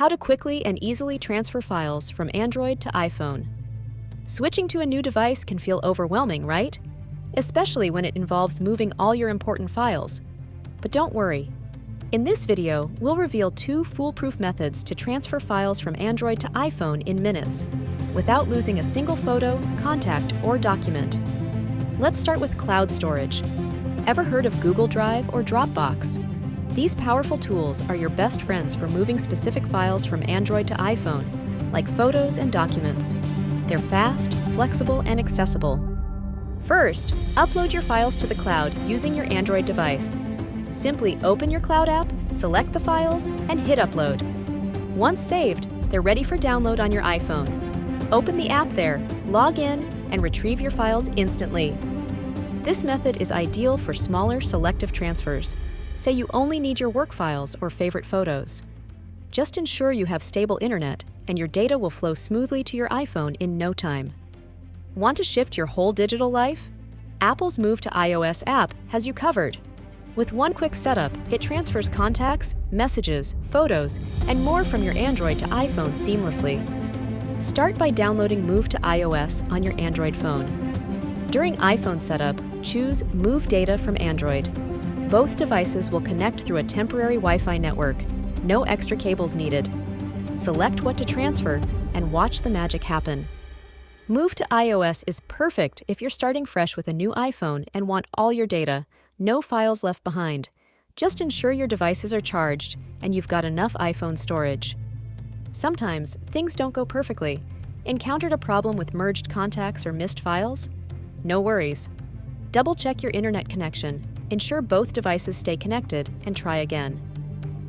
how to quickly and easily transfer files from Android to iPhone. Switching to a new device can feel overwhelming, right? Especially when it involves moving all your important files. But don't worry. In this video, we'll reveal 2 foolproof methods to transfer files from Android to iPhone in minutes, without losing a single photo, contact, or document. Let's start with cloud storage. Ever heard of Google Drive or Drobox? These powerful tools are your best friends for moving specific files from Android to iPhone, like photos and documents. They're fast, flexible, and accessible. First, upload your files to the cloud using your Android device. Simply open your cloud app, select the files, and hit upload. Once saved, they're ready for download on your iPhone. Open the app there, log in, and retrieve your files instantly. This method is ideal for smaller, selective transfers. Say you only need your work files or favorite photos. Just ensure you have stable internet, and your data will flow smoothly to your iPhone in no time. Want to shift your whole digital life? Apple's Move to iOS app has you covered. With one quick setup, it transfers contacts, messages, photos, and more from your Android to iPhone seamlessly. Start by downloading Move to iOS on your Android phone. During iPhone setup, choose Move Data from Android. Both devices will connect through a temporary Wi-Fi network. No extra cables needed. Select what to transfer and watch the magic happen. Move to iOS is perfect if you're starting fresh with a new iPhone and want all your data, no files left behind. Just ensure your devices are charged and you've got enough iPhone storage. Sometimes things don't go perfectly. Encountered a problem with merged contacts or missed files? No worries. Double-check your internet connection, ensure both devices stay connected, and try again.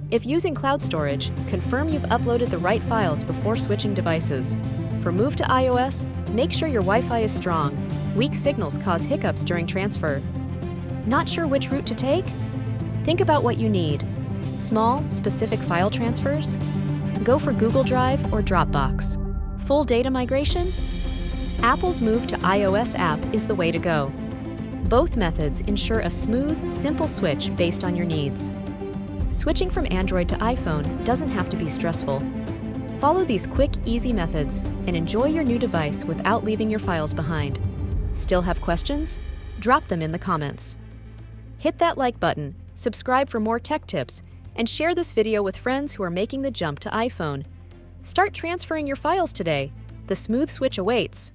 If using cloud storage, confirm you've uploaded the right files before switching devices. For Move to iOS, make sure your Wi-Fi is strong. Weak signals cause hiccups during transfer. Not sure which route to take? Think about what you need. Small, specific file transfers? Go for Google Drive or Dropbox. Full data migration? Apple's Move to iOS app is the way to go. Both methods ensure a smooth, simple switch based on your needs. Switching from Android to iPhone doesn't have to be stressful. Follow these quick, easy methods and enjoy your new device without leaving your files behind. Still have questions? Drop them in the comments. Hit that like button, subscribe for more tech tips, and share this video with friends who are making the jump to iPhone. Start transferring your files today. The smooth switch awaits.